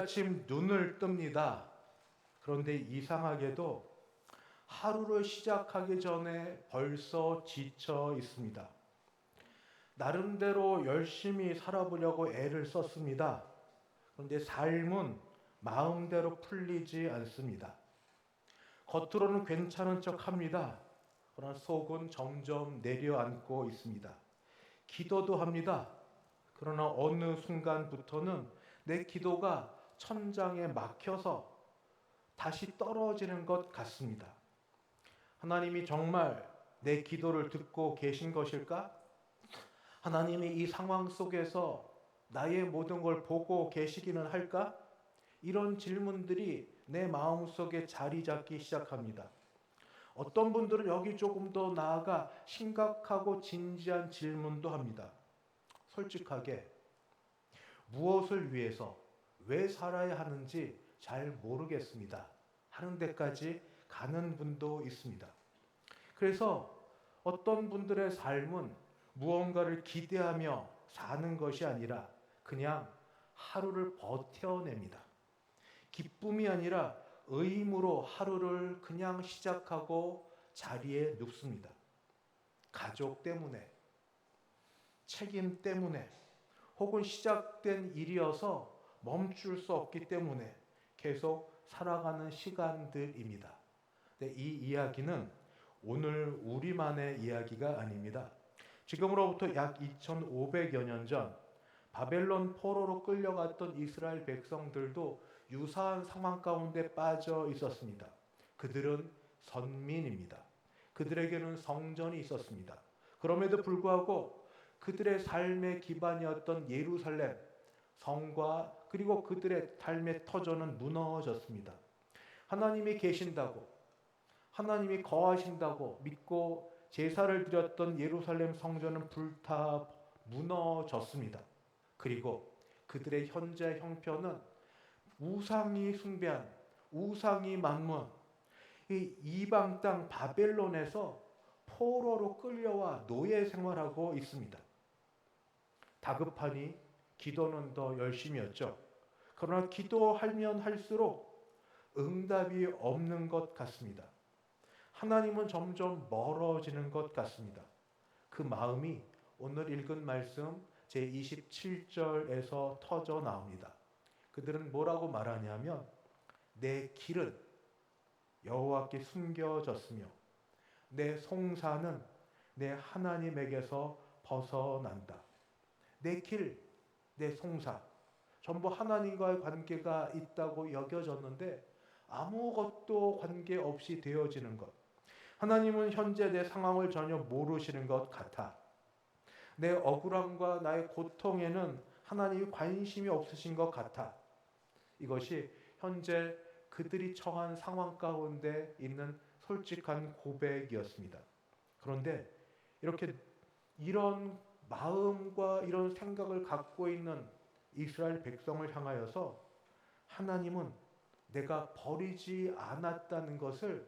아침 눈을 뜹니다. 그런데 이상하게도 하루를 시작하기 전에 벌써 지쳐 있습니다. 나름대로 열심히 살아보려고 애를 썼습니다. 그런데 삶은 마음대로 풀리지 않습니다. 겉으로는 괜찮은 척 합니다. 그러나 속은 점점 내려앉고 있습니다. 기도도 합니다. 그러나 어느 순간부터는 내 기도가 천장에 막혀서 다시 떨어지는 것 같습니다. 하나님이 정말 내 기도를 듣고 계신 것일까? 하나님이 이 상황 속에서 나의 모든 걸 보고 계시기는 할까? 이런 질문들이 내 마음속에 자리 잡기 시작합니다. 어떤 분들은 여기 조금 더 나아가 심각하고 진지한 질문도 합니다. 솔직하게 무엇을 위해서 왜 살아야 하는지 잘 모르겠습니다 하는 데까지 가는 분도 있습니다. 그래서 어떤 분들의 삶은 무언가를 기대하며 사는 것이 아니라 그냥 하루를 버텨냅니다. 기쁨이 아니라 의무로 하루를 그냥 시작하고 자리에 눕습니다. 가족 때문에, 책임 때문에, 혹은 시작된 일이어서 멈출 수 없기 때문에 계속 살아가는 시간들입니다. 근데 이 이야기는 오늘 우리만의 이야기가 아닙니다. 지금으로부터 약 2500여 년 전 바벨론 포로로 끌려갔던 이스라엘 백성들도 유사한 상황 가운데 빠져 있었습니다. 그들은 선민입니다. 그들에게는 성전이 있었습니다. 그럼에도 불구하고 그들의 삶의 기반이었던 예루살렘 성과 그리고 그들의 삶의 터전은 무너졌습니다. 하나님이 계신다고, 하나님이 거하신다고 믿고 제사를 드렸던 예루살렘 성전은 불타 무너졌습니다. 그리고 그들의 현재 형편은 우상이 숭배한, 우상이 만문, 이 이방 땅 바벨론에서 포로로 끌려와 노예 생활하고 있습니다. 다급하니 기도는 더 열심이었죠. 그러나 기도하면 할수록 응답이 없는 것 같습니다. 하나님은 점점 멀어지는 것 같습니다. 그 마음이 오늘 읽은 말씀 제27절에서 터져 나옵니다. 그들은 뭐라고 말하냐면 내 길은 여호와께 숨겨졌으며 내 송사는 내 하나님에게서 벗어난다. 내 길, 내 송사 전부 하나님과의 관계가 있다고 여겨졌는데 아무것도 관계없이 되어지는 것. 하나님은 현재 내 상황을 전혀 모르시는 것 같아. 내 억울함과 나의 고통에는 하나님이 관심이 없으신 것 같아. 이것이 현재 그들이 처한 상황 가운데 있는 솔직한 고백이었습니다. 그런데 이런 마음과 이런 생각을 갖고 있는 이스라엘 백성을 향하여서 하나님은 내가 버리지 않았다는 것을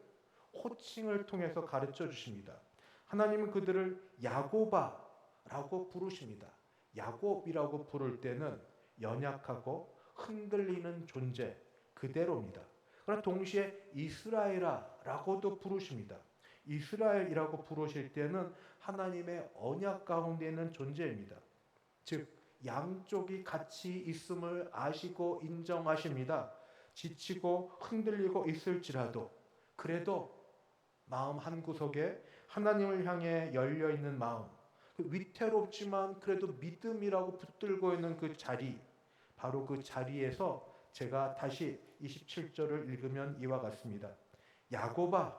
호칭을 통해서 가르쳐 주십니다. 하나님은 그들을 야고바라고 부르십니다. 야곱이라고 부를 때는 연약하고 흔들리는 존재 그대로입니다. 그러나 동시에 이스라엘아라고도 부르십니다. 이스라엘이라고 부르실 때는 하나님의 언약 가운데 있는 존재입니다. 즉 양쪽이 같이 있음을 아시고 인정하십니다. 지치고 흔들리고 있을지라도 그래도 마음 한구석에 하나님을 향해 열려있는 마음, 위태롭지만 그래도 믿음이라고 붙들고 있는 그 자리, 바로 그 자리에서 제가 다시 27절을 읽으면 이와 같습니다. 야곱아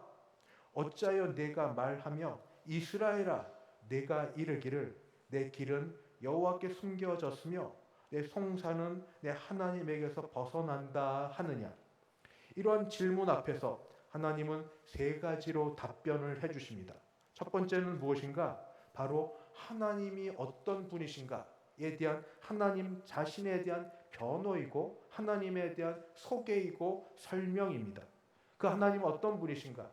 어찌하여 내가 말하며 이스라엘아 내가 이르기를 내 길은 여호와께 숨겨졌으며 내 송사는 내 하나님에게서 벗어난다 하느냐. 이러한 질문 앞에서 하나님은 세 가지로 답변을 해주십니다. 첫 번째는 무엇인가? 바로 하나님이 어떤 분이신가에 대한 하나님 자신에 대한 변호이고 하나님에 대한 소개이고 설명입니다. 그 하나님은 어떤 분이신가?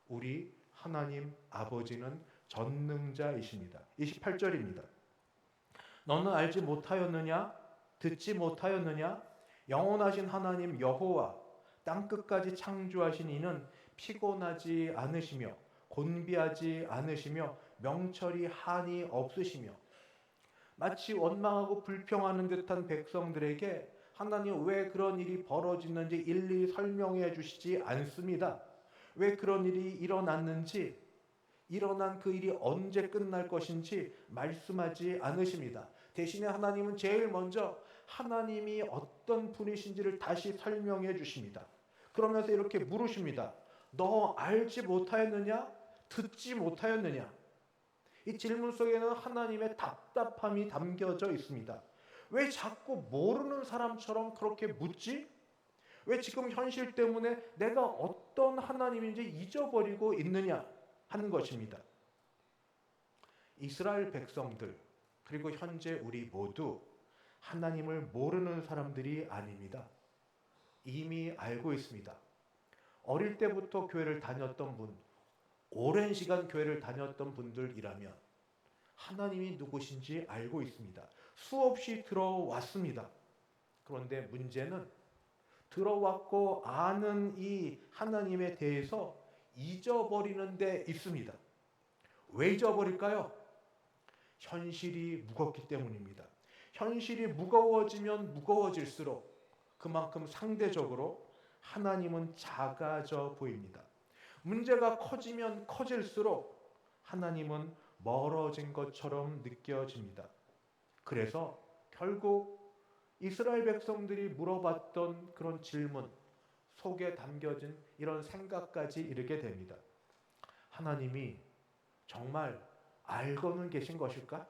우리 하나님 아버지는 전능자이십니다. 28절입니다. 너는 알지 못하였느냐? 듣지 못하였느냐? 영원하신 하나님 여호와 땅끝까지 창조하신 이는 피곤하지 않으시며 곤비하지 않으시며 명철이 한이 없으시며. 마치 원망하고 불평하는 듯한 백성들에게 하나님 왜 그런 일이 벌어지는지 일일이 설명해 주시지 않습니다. 왜 그런 일이 일어났는지, 일어난 그 일이 언제 끝날 것인지 말씀하지 않으십니다. 대신에 하나님은 제일 먼저 하나님이 어떤 분이신지를 다시 설명해 주십니다. 그러면서 이렇게 물으십니다. 너 알지 못하였느냐? 듣지 못하였느냐? 이 질문 속에는 하나님의 답답함이 담겨져 있습니다. 왜 자꾸 모르는 사람처럼 그렇게 묻지? 왜 지금 현실 때문에 내가 어떤 하나님인지 잊어버리고 있느냐 하는 것입니다. 이스라엘 백성들 그리고 현재 우리 모두 하나님을 모르는 사람들이 아닙니다. 이미 알고 있습니다. 어릴 때부터 교회를 다녔던 분, 오랜 시간 교회를 다녔던 분들이라면 하나님이 누구신지 알고 있습니다. 수없이 들어왔습니다. 그런데 문제는 들어왔고 아는 이 하나님에 대해서 잊어버리는 데 있습니다. 왜 잊어버릴까요? 현실이 무겁기 때문입니다. 현실이 무거워지면 무거워질수록 그만큼 상대적으로 하나님은 작아져 보입니다. 문제가 커지면 커질수록 하나님은 멀어진 것처럼 느껴집니다. 그래서 결국 이스라엘 백성들이 물어봤던 그런 질문 속에 담겨진 이런 생각까지 이르게 됩니다. 하나님이 정말 알고는 계신 것일까?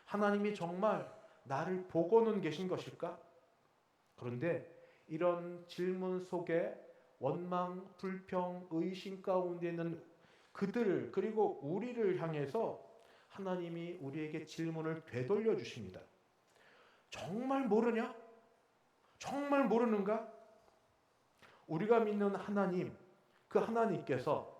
하나님이 정말 나를 보고는 계신 것일까? 그런데 이런 질문 속에 원망, 불평, 의심 가운데 있는 그들 그리고 우리를 향해서 하나님이 우리에게 질문을 되돌려 주십니다. 정말 모르냐? 정말 모르는가? 우리가 믿는 하나님, 그 하나님께서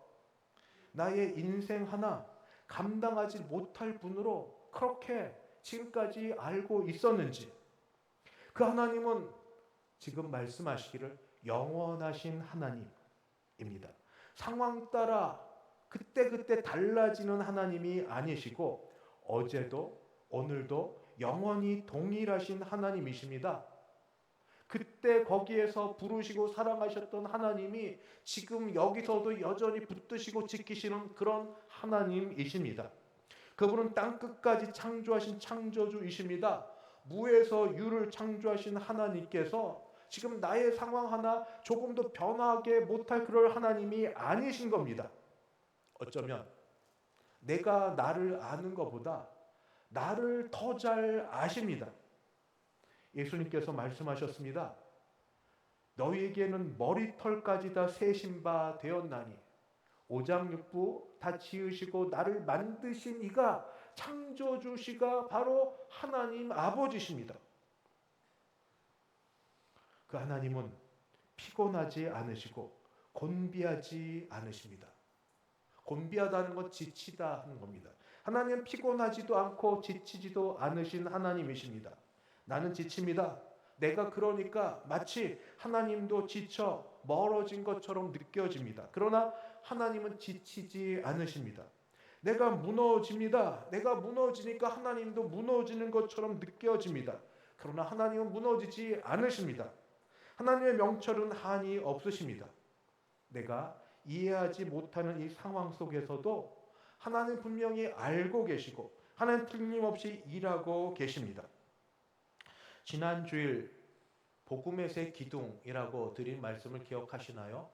나의 인생 하나 감당하지 못할 분으로 그렇게 지금까지 알고 있었는지, 그 하나님은 지금 말씀하시기를 영원하신 하나님입니다. 상황 따라 그때그때 달라지는 하나님이 아니시고 어제도 오늘도 영원히 동일하신 하나님이십니다. 그때 거기에서 부르시고 사랑하셨던 하나님이 지금 여기서도 여전히 붙드시고 지키시는 그런 하나님이십니다. 그분은 땅끝까지 창조하신 창조주이십니다. 무에서 유를 창조하신 하나님께서 지금 나의 상황 하나 조금도 변하게 못할 그럴 하나님이 아니신 겁니다. 어쩌면 내가 나를 아는 것보다 나를 더 잘 아십니다. 예수님께서 말씀하셨습니다. 너희에게는 머리털까지 다 세신 바 되었나니 오장육부 다 지으시고 나를 만드신 이가 창조주시가 바로 하나님 아버지십니다. 그 하나님은 피곤하지 않으시고 곤비하지 않으십니다. 곤비하다는 건 지치다 하는 겁니다. 하나님은 피곤하지도 않고 지치지도 않으신 하나님이십니다. 나는 지칩니다. 내가 그러니까 마치 하나님도 지쳐 멀어진 것처럼 느껴집니다. 그러나 하나님은 지치지 않으십니다. 내가 무너집니다. 내가 무너지니까 하나님도 무너지는 것처럼 느껴집니다. 그러나 하나님은 무너지지 않으십니다. 하나님의 명철은 한이 없으십니다. 내가 이해하지 못하는 이 상황 속에서도 하나님 분명히 알고 계시고 하나님 틀림없이 일하고 계십니다. 지난 주일 복음의 새 기둥이라고 드린 말씀을 기억하시나요?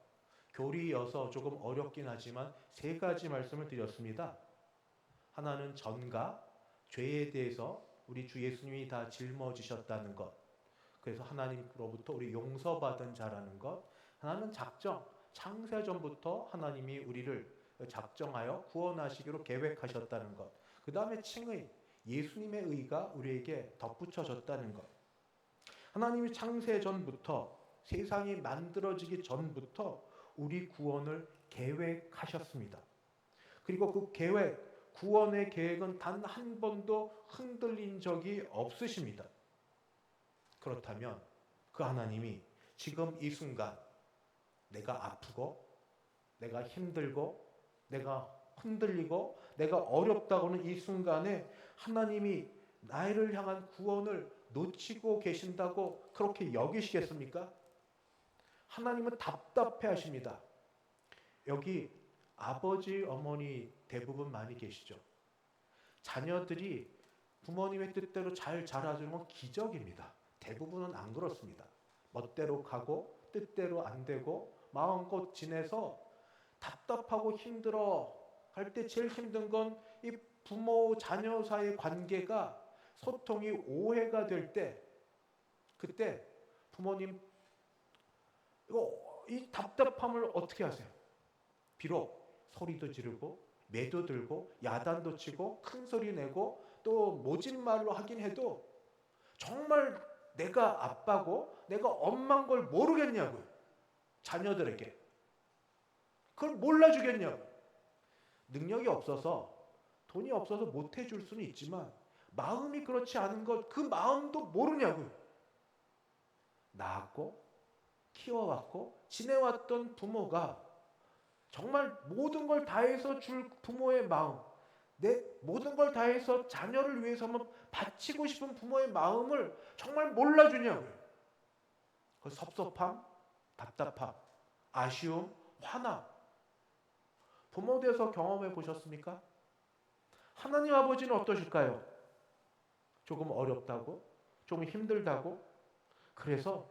교리여서 조금 어렵긴 하지만 세 가지 말씀을 드렸습니다. 하나는 전가, 죄에 대해서 우리 주 예수님이 다 짊어지셨다는 것. 그래서 하나님으로부터 우리 용서받은 자라는 것. 하나는 작정, 창세전부터 하나님이 우리를 작정하여 구원하시기로 계획하셨다는 것. 그 다음에 칭의, 예수님의 의가 우리에게 덧붙여졌다는 것. 하나님이 창세전부터 세상이 만들어지기 전부터 우리 구원을 계획하셨습니다. 그리고 그 계획, 구원의 계획은 단 한 번도 흔들린 적이 없으십니다. 그렇다면 그 하나님이 지금 이 순간 내가 아프고 내가 힘들고 내가 흔들리고 내가 어렵다고는 이 순간에 하나님이 나를 향한 구원을 놓치고 계신다고 그렇게 여기시겠습니까? 하나님은 답답해 하십니다. 여기 아버지, 어머니 대부분 많이 계시죠. 자녀들이 부모님의 뜻대로 잘 자라주는 건 기적입니다. 대부분은 안 그렇습니다. 멋대로 가고 뜻대로 안 되고 마음껏 지내서 답답하고 힘들어 할 때 제일 힘든 건 이 부모 자녀 사이의 관계가 소통이 오해가 될 때, 그때 부모님 이 답답함을 어떻게 하세요? 비록 소리도 지르고 매도 들고 야단도 치고 큰 소리 내고 또 모진 말로 하긴 해도 정말 내가 아빠고 내가 엄마인 걸 모르겠냐고요. 자녀들에게. 그걸 몰라주겠냐고. 능력이 없어서 돈이 없어서 못 해줄 수는 있지만 마음이 그렇지 않은 것, 그 마음도 모르냐고요. 낳았고 키워왔고 지내왔던 부모가 정말 모든 걸 다해서 줄 부모의 마음, 내 모든 걸 다해서 자녀를 위해서 한번 바치고 싶은 부모의 마음을 정말 몰라주냐고요. 그 섭섭함, 답답함, 아쉬움, 화남. 부모 돼서 경험해 보셨습니까? 하나님 아버지는 어떠실까요? 조금 어렵다고? 조금 힘들다고? 그래서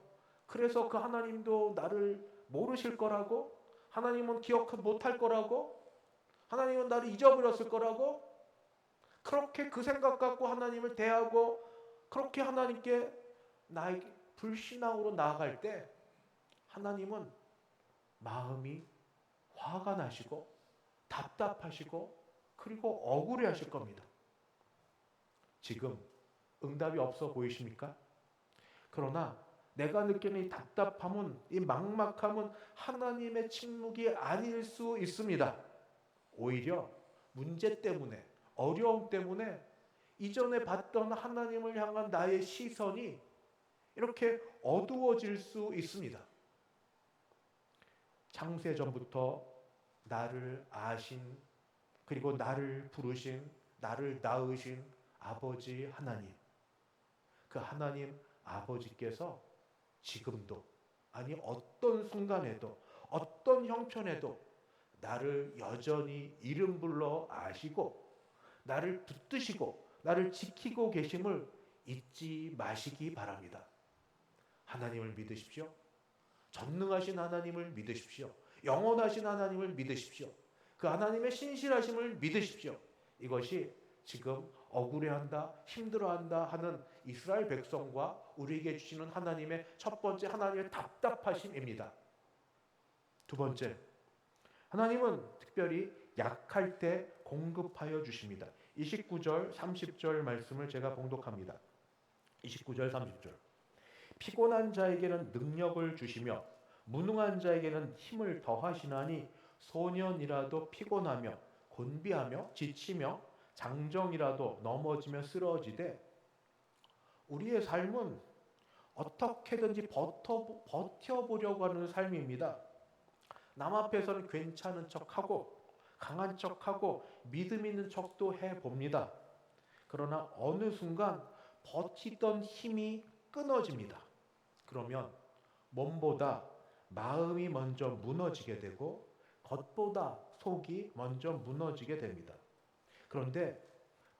그 하나님도 나를 모르실 거라고? 하나님은 기억 못할 거라고? 하나님은 나를 잊어버렸을 거라고? 그렇게 그 생각 갖고 하나님을 대하고 그렇게 하나님께 나에게 불신앙으로 나아갈 때 하나님은 마음이 화가 나시고 답답하시고 그리고 억울해 하실 겁니다. 지금 응답이 없어 보이십니까? 그러나 내가 느끼는 이 답답함은, 이 막막함은 하나님의 침묵이 아닐 수 있습니다. 오히려 문제 때문에, 어려움 때문에 이전에 봤던 하나님을 향한 나의 시선이 이렇게 어두워질 수 있습니다. 창세전부터 나를 아신, 그리고 나를 부르신, 나를 낳으신 아버지 하나님, 그 하나님 아버지께서 지금도, 아니 어떤 순간에도, 어떤 형편에도 나를 여전히 이름 불러 아시고 나를 붙드시고 나를 지키고 계심을 잊지 마시기 바랍니다. 하나님을 믿으십시오. 전능하신 하나님을 믿으십시오. 영원하신 하나님을 믿으십시오. 그 하나님의 신실하심을 믿으십시오. 이것이 지금 억울해한다, 힘들어한다 하는 이스라엘 백성과 우리에게 주시는 하나님의 첫 번째, 하나님의 답답하심입니다. 두 번째, 하나님은 특별히 약할 때 공급하여 주십니다. 29절, 30절 말씀을 제가 봉독합니다. 29절, 30절. 피곤한 자에게는 능력을 주시며 무능한 자에게는 힘을 더하시나니 소년이라도 피곤하며 곤비하며 지치며 장정이라도 넘어지며 쓰러지되. 우리의 삶은 어떻게든지 버텨보려고 하는 삶입니다. 남 앞에서는 괜찮은 척하고 강한 척하고 믿음 있는 척도 해봅니다. 그러나 어느 순간 버티던 힘이 끊어집니다. 그러면 몸보다 마음이 먼저 무너지게 되고 겉보다 속이 먼저 무너지게 됩니다. 그런데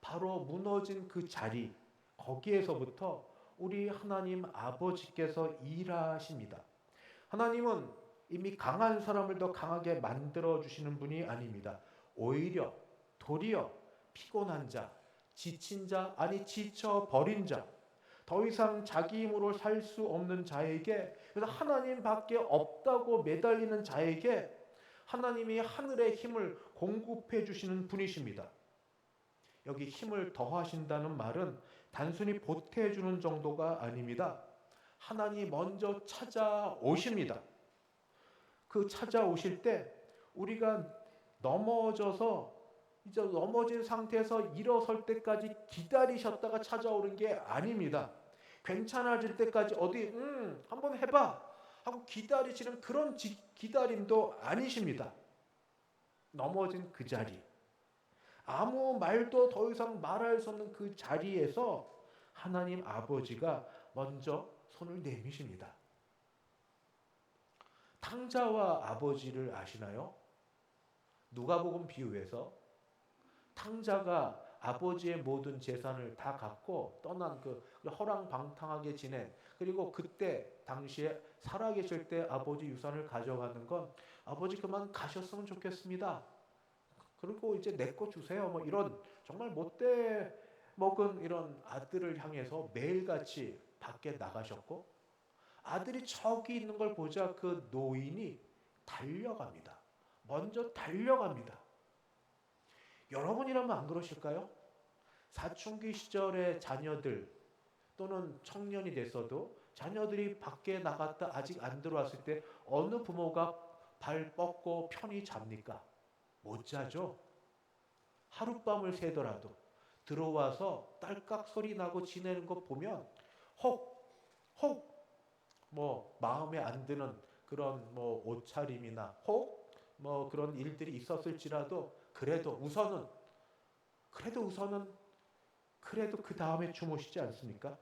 바로 무너진 그 자리, 거기에서부터 우리 하나님 아버지께서 일하십니다. 하나님은 이미 강한 사람을 더 강하게 만들어주시는 분이 아닙니다. 오히려 도리어 피곤한 자, 지친 자, 아니 지쳐버린 자, 더 이상 자기 힘으로 살 수 없는 자에게, 그래서 하나님밖에 없다고 매달리는 자에게 하나님이 하늘의 힘을 공급해 주시는 분이십니다. 여기 힘을 더하신다는 말은 단순히 보태해 주는 정도가 아닙니다. 하나님이 먼저 찾아오십니다. 그 찾아오실 때 우리가 넘어져서 이제 넘어진 상태에서 일어설 때까지 기다리셨다가 찾아오는 게 아닙니다. 괜찮아질 때까지 어디 한번 해봐 하고 기다리시는 그런 기다림도 아니십니다. 넘어진 그 자리, 아무 말도 더 이상 말할 수 없는 그 자리에서 하나님 아버지가 먼저 손을 내미십니다. 탕자와 아버지를 아시나요? 누가복음 비유에서 탕자가 아버지의 모든 재산을 다 갖고 떠난 그 허랑방탕하게 지낸, 그리고 그때 당시에 살아계실 때 아버지 유산을 가져가는 건 아버지 그만 가셨으면 좋겠습니다. 그리고 이제 내 거 주세요. 뭐 이런 정말 못돼 먹은 이런 아들을 향해서 매일같이 밖에 나가셨고, 아들이 저기 있는 걸 보자 그 노인이 달려갑니다. 먼저 달려갑니다. 여러분이라면 안 그러실까요? 사춘기 시절의 자녀들 또는 청년이 됐어도 자녀들이 밖에 나갔다 아직 안 들어왔을 때 어느 부모가 발 뻗고 편히 잡니까? 못 자죠. 하룻밤을 새더라도 들어와서 딸깍 소리 나고 지내는 거 보면 혹 뭐 마음에 안 드는 그런 뭐 옷차림이나 혹 뭐 그런 일들이 있었을지라도 그래도 우선은 그 다음에 주무시지 않습니까?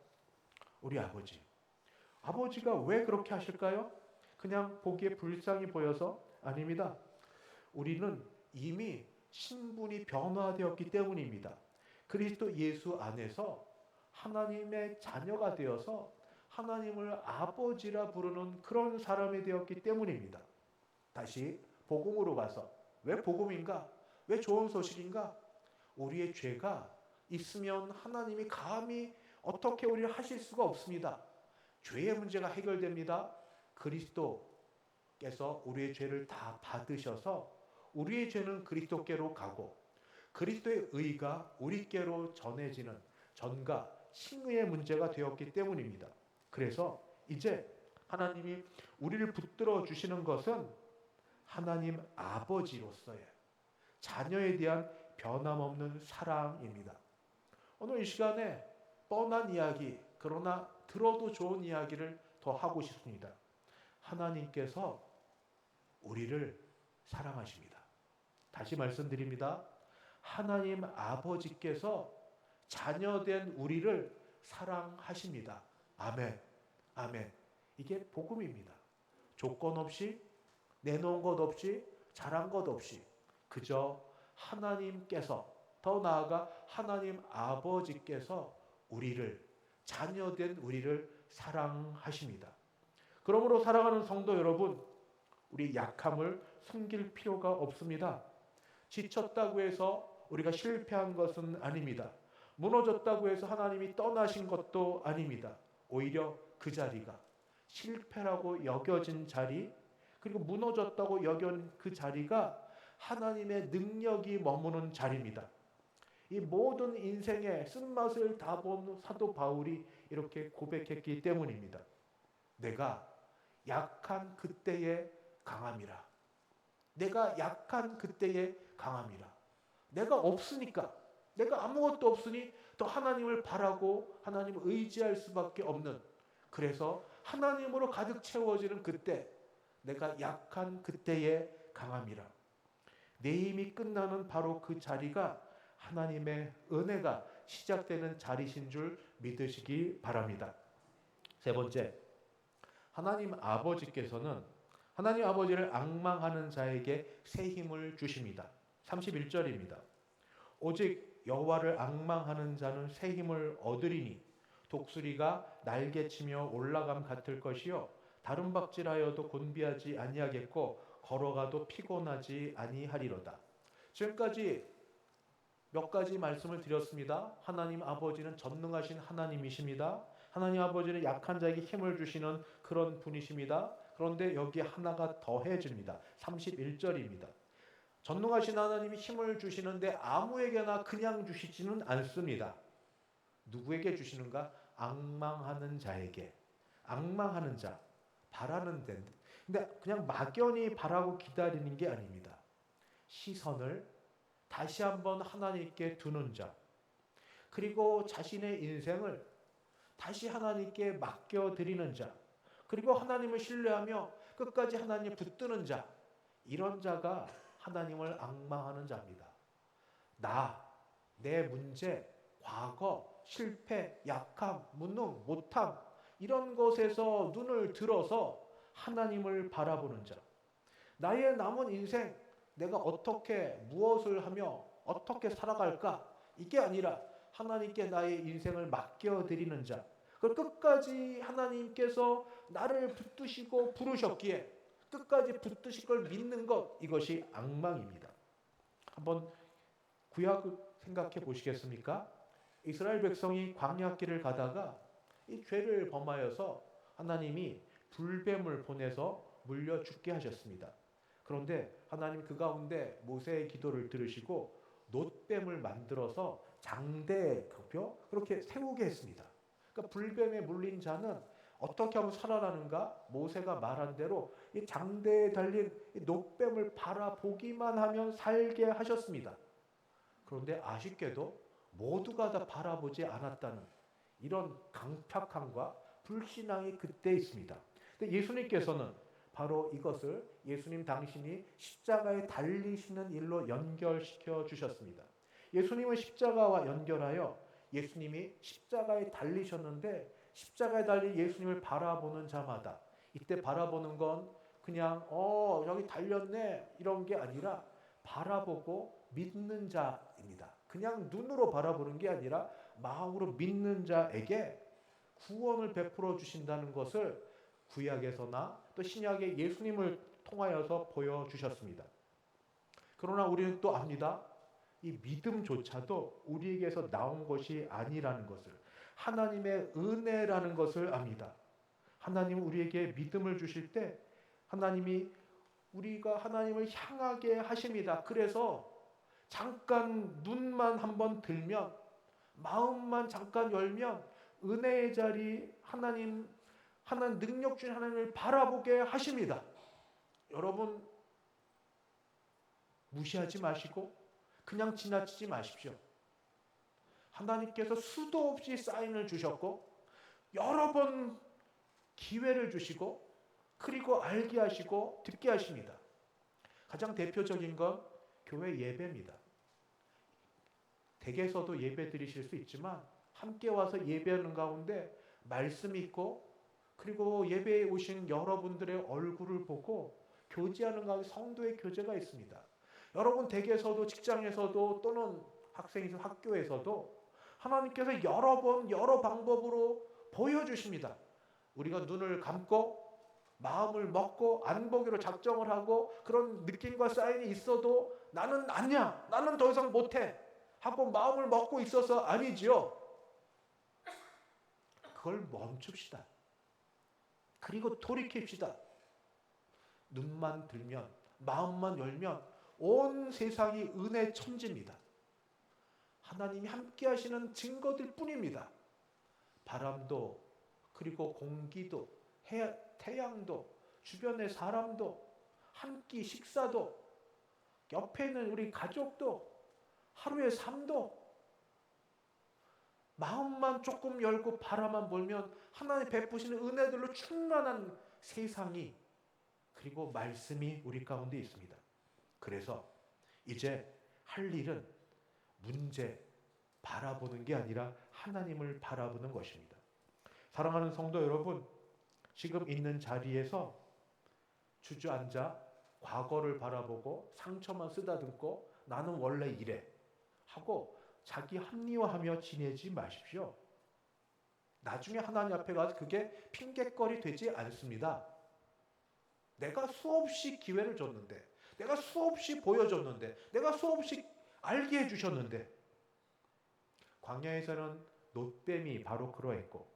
우리 아버지가 왜 그렇게 하실까요? 그냥 보기에 불쌍히 보여서? 아닙니다. 우리는 이미 신분이 변화되었기 때문입니다. 그리스도 예수 안에서 하나님의 자녀가 되어서 하나님을 아버지라 부르는 그런 사람이 되었기 때문입니다. 다시 복음으로 가서, 왜 복음인가? 왜 좋은 소식인가? 우리의 죄가 있으면 하나님이 감히 어떻게 우리를 하실 수가 없습니다. 죄의 문제가 해결됩니다. 그리스도께서 우리의 죄를 다 받으셔서 우리의 죄는 그리스도께로 가고 그리스도의 의가 우리께로 전해지는 전가 칭의의 문제가 되었기 때문입니다. 그래서 이제 하나님이 우리를 붙들어 주시는 것은 하나님 아버지로서의 자녀에 대한 변함없는 사랑입니다. 오늘 이 시간에 뻔한 이야기, 그러나 들어도 좋은 이야기를 더 하고 싶습니다. 하나님께서 우리를 사랑하십니다. 다시 말씀드립니다. 하나님 아버지께서 자녀된 우리를 사랑하십니다. 아멘. 아멘. 이게 복음입니다. 조건 없이, 내놓은 것 없이, 잘한 것 없이, 그저 하나님께서, 더 나아가 하나님 아버지께서 우리를, 자녀된 우리를 사랑하십니다. 그러므로 사랑하는 성도 여러분, 우리 약함을 숨길 필요가 없습니다. 지쳤다고 해서 우리가 실패한 것은 아닙니다. 무너졌다고 해서 하나님이 떠나신 것도 아닙니다. 오히려 그 자리가 실패라고 여겨진 자리, 그리고 무너졌다고 여긴 그 자리가 하나님의 능력이 머무는 자리입니다. 이 모든 인생의 쓴맛을 다 본 사도 바울이 이렇게 고백했기 때문입니다. 내가 약한 그때에 강함이라. 내가 약한 그때에 강함이라. 내가 없으니까, 내가 아무것도 없으니 또 하나님을 바라고 하나님을 의지할 수밖에 없는, 그래서 하나님으로 가득 채워지는 그때, 내가 약한 그때에 강함이라. 내 힘이 끝나는 바로 그 자리가 하나님의 은혜가 시작되는 자리신 줄 믿으시기 바랍니다. 세 번째, 하나님 아버지께서는 하나님 아버지를 앙망하는 자에게 새 힘을 주십니다. 31절입니다. 오직 여호와를 앙망하는 자는 새 힘을 얻으리니 독수리가 날개치며 올라감 같을 것이요 다른 박질하여도 곤비하지 아니하겠고 걸어가도 피곤하지 아니하리로다. 지금까지 몇 가지 말씀을 드렸습니다. 하나님 아버지는 전능하신 하나님이십니다. 하나님 아버지는 약한 자에게 힘을 주시는 그런 분이십니다. 그런데 여기 하나가 더해집니다. 31절입니다. 전능하신 하나님이 힘을 주시는데 아무에게나 그냥 주시지는 않습니다. 누구에게 주시는가? 앙망하는 자에게. 앙망하는 자, 바라는 데. 근데 그냥 막연히 바라고 기다리는 게 아닙니다. 시선을 다시 한번 하나님께 두는 자, 그리고 자신의 인생을 다시 하나님께 맡겨드리는 자, 그리고 하나님을 신뢰하며 끝까지 하나님 붙드는 자, 이런 자가 하나님을 앙망하는 자입니다. 내 문제, 과거, 실패, 약함, 무능, 못함, 이런 것에서 눈을 들어서 하나님을 바라보는 자. 나의 남은 인생, 내가 어떻게, 무엇을 하며 어떻게 살아갈까? 이게 아니라 하나님께 나의 인생을 맡겨드리는 자. 그 끝까지 하나님께서 나를 붙드시고 부르셨기에 끝까지 붙드실 걸 믿는 것, 이것이 앙망입니다. 한번 구약을 생각해 보시겠습니까? 이스라엘 백성이 광야길을 가다가 이 죄를 범하여서 하나님이 불뱀을 보내서 물려 죽게 하셨습니다. 그런데 하나님 그 가운데 모세의 기도를 들으시고 놋뱀을 만들어서 장대에 그렇게 세우게 했습니다. 그러니까 불뱀에 물린 자는 어떻게 하면 살아나는가? 모세가 말한 대로 이 장대에 달린 이 놋뱀을 바라보기만 하면 살게 하셨습니다. 그런데 아쉽게도 모두가 다 바라보지 않았다는 이런 강팍함과 불신앙이 그때 있습니다. 근데 예수님께서는 바로 이것을 예수님 당신이 십자가에 달리시는 일로 연결시켜 주셨습니다. 예수님은 십자가와 연결하여 예수님이 십자가에 달리셨는데 십자가에 달린 예수님을 바라보는 자마다 이때 바라보는 건 그냥 여기 달렸네 이런 게 아니라 바라보고 믿는 자입니다. 그냥 눈으로 바라보는 게 아니라 마음으로 믿는 자에게 구원을 베풀어 주신다는 것을 구약에서나 또 신약의 예수님을 통하여서 보여주셨습니다. 그러나 우리는 또 압니다. 이 믿음조차도 우리에게서 나온 것이 아니라는 것을, 하나님의 은혜라는 것을 압니다. 하나님은 우리에게 믿음을 주실 때 하나님이 우리가 하나님을 향하게 하십니다. 그래서 잠깐 눈만 한번 들면, 마음만 잠깐 열면 은혜의 자리 하나님 능력 주신 하나님을 바라보게 하십니다. 여러분 무시하지 마시고 그냥 지나치지 마십시오. 하나님께서 수도 없이 사인을 주셨고 여러 번 기회를 주시고 그리고 알게 하시고 듣게 하십니다. 가장 대표적인 건 교회 예배입니다. 댁에서도 예배 드리실 수 있지만 함께 와서 예배하는 가운데 말씀이 있고 그리고 예배에 오신 여러분들의 얼굴을 보고 교제하는 가운데 성도의 교제가 있습니다. 여러분 댁에서도 직장에서도 또는 학생이든 학교에서도 하나님께서 여러 번 여러 방법으로 보여주십니다. 우리가 눈을 감고 마음을 먹고 안 보기로 작정을 하고 그런 느낌과 사인이 있어도 나는 아니야, 나는 더 이상 못해 하고 마음을 먹고 있어서 아니지요. 그걸 멈춥시다. 그리고 돌이킵시다. 눈만 들면 마음만 열면 온 세상이 은혜 천지입니다. 하나님이 함께 하시는 증거들 뿐입니다. 바람도 그리고 공기도 태양도 주변의 사람도 한 끼 식사도 옆에 있는 우리 가족도 하루의 삶도 마음만 조금 열고 바라만 보면 하나님 베푸시는 은혜들로 충만한 세상이 그리고 말씀이 우리 가운데 있습니다. 그래서 이제 할 일은 문제 바라보는 게 아니라 하나님을 바라보는 것입니다. 사랑하는 성도 여러분, 지금 있는 자리에서 주저앉아 과거를 바라보고 상처만 쓰다듬고 나는 원래 이래 하고 자기 합리화하며 지내지 마십시오. 나중에 하나님 앞에 가서 그게 핑곗거리 되지 않습니다. 내가 수없이 기회를 줬는데, 내가 수없이 보여줬는데, 내가 수없이 알게 해주셨는데, 광야에서는 놋뱀이 바로 그러했고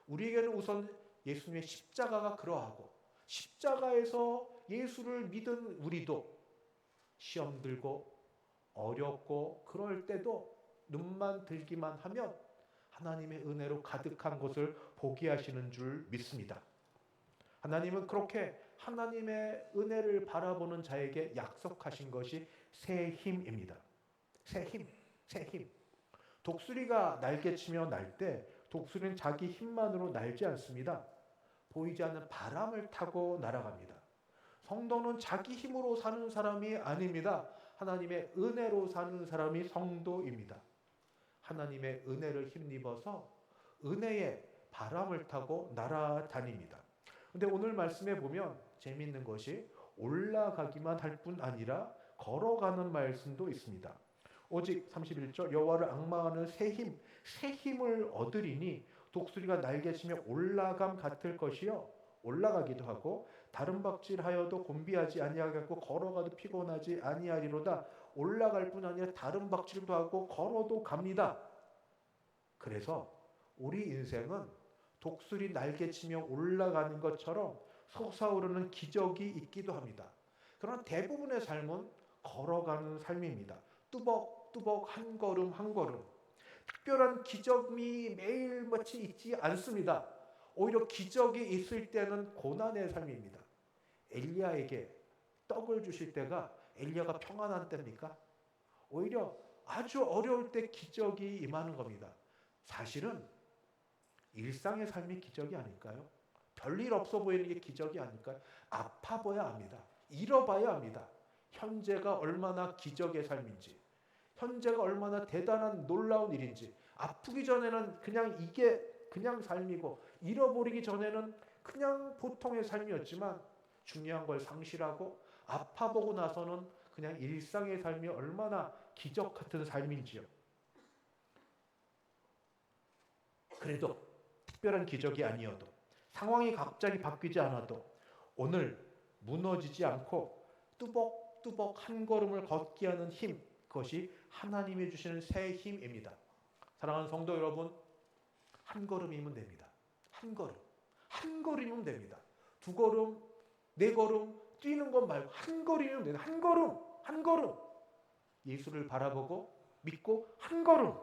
우리에게는 우선 예수님의 십자가가 그러하고 십자가에서 예수를 믿은 우리도 시험 들고 어렵고 그럴 때도 눈만 들기만 하면 하나님의 은혜로 가득한 것을 보게 하시는 줄 믿습니다. 하나님은 그렇게 하나님의 은혜를 바라보는 자에게 약속하신 것이 새 힘입니다. 새 힘. 독수리가 날개치며 날 때 독수리는 자기 힘만으로 날지 않습니다. 보이지 않는 바람을 타고 날아갑니다. 성도는 자기 힘으로 사는 사람이 아닙니다. 하나님의 은혜로 사는 사람이 성도입니다. 하나님의 은혜를 힘입어서 은혜의 바람을 타고 날아다닙니다. 근데 오늘 말씀에 보면 재미있는 것이 올라가기만 할 뿐 아니라 걸어가는 말씀도 있습니다. 오직 31절 여호와를 앙망하는 새 힘을 얻으리니 독수리가 날개치며 올라감 같을 것이요 올라가기도 하고 다른 박질하여도 곤비하지 아니하겠고 걸어가도 피곤하지 아니하리로다. 올라갈 뿐 아니라 다른 박질도 하고 걸어도 갑니다. 그래서 우리 인생은 독수리 날개치며 올라가는 것처럼 솟아오르는 기적이 있기도 합니다. 그러나 대부분의 삶은 걸어가는 삶입니다. 뚜벅뚜벅 한 걸음 한 걸음. 특별한 기적이 매일같이 있지 않습니다. 오히려 기적이 있을 때는 고난의 삶입니다. 엘리야에게 떡을 주실 때가 엘리야가 평안한 때입니까? 오히려 아주 어려울 때 기적이 임하는 겁니다. 사실은 일상의 삶이 기적이 아닐까요? 별일 없어 보이는 게 기적이 아닐까요? 아파봐야 압니다. 잃어봐야 압니다. 현재가 얼마나 기적의 삶인지, 현재가 얼마나 대단한 놀라운 일인지. 아프기 전에는 그냥 이게 그냥 삶이고 잃어버리기 전에는 그냥 보통의 삶이었지만 중요한 걸 상실하고 아파보고 나서는 그냥 일상의 삶이 얼마나 기적 같은 삶인지요. 그래도 특별한 기적이 아니어도 상황이 갑자기 바뀌지 않아도 오늘 무너지지 않고 뚜벅뚜벅 한 걸음을 걷게 하는 힘, 그것이 하나님이 주시는 새 힘입니다. 사랑하는 성도 여러분, 한 걸음이면 됩니다. 한 걸음이면 됩니다. 두 걸음, 네 걸음 뛰는 것 말고 한 걸음이면 됩니다. 한 걸음. 예수를 바라보고 믿고 한 걸음.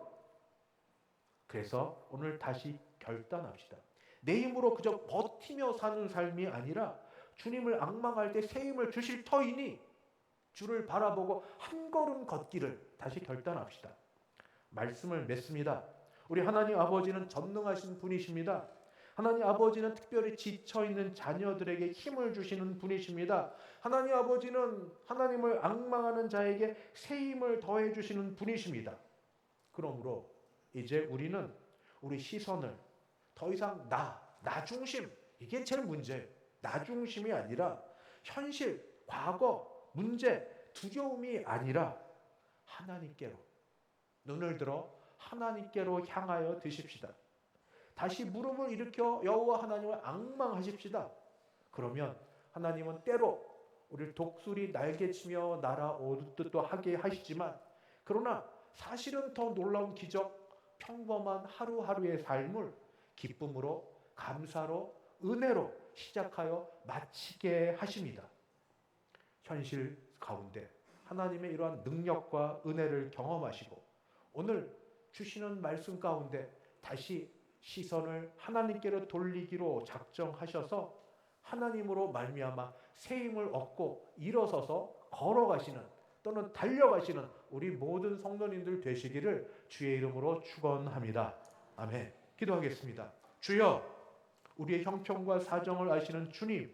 그래서 오늘 다시 결단합시다. 내 힘으로 그저 버티며 사는 삶이 아니라 주님을 앙망할 때 새 힘을 주실 터이니 주를 바라보고 한 걸음 걷기를 다시 결단합시다. 말씀을 맺습니다. 우리 하나님 아버지는 전능하신 분이십니다. 하나님 아버지는 특별히 지쳐있는 자녀들에게 힘을 주시는 분이십니다. 하나님 아버지는 하나님을 앙망하는 자에게 새 힘을 더해 주시는 분이십니다. 그러므로 이제 우리는 우리 시선을 더 이상 나 중심, 이게 제일 문제예요. 나 중심이 아니라 현실, 과거, 문제, 두려움이 아니라 하나님께로 눈을 들어 하나님께로 향하여 드십시다. 다시 무릎을 일으켜 여호와 하나님을 앙망하십시다. 그러면 하나님은 때로 우리를 독수리 날개치며 날아오듯도 하게 하시지만 그러나 사실은 더 놀라운 기적, 평범한 하루하루의 삶을 기쁨으로, 감사로, 은혜로 시작하여 마치게 하십니다. 현실 가운데 하나님의 이러한 능력과 은혜를 경험하시고 오늘 주시는 말씀 가운데 다시 시선을 하나님께로 돌리기로 작정하셔서 하나님으로 말미암아 새 힘을 얻고 일어서서 걸어가시는 또는 달려가시는 우리 모든 성도님들 되시기를 주의 이름으로 축원합니다. 아멘. 기도하겠습니다. 주여, 우리의 형편과 사정을 아시는 주님,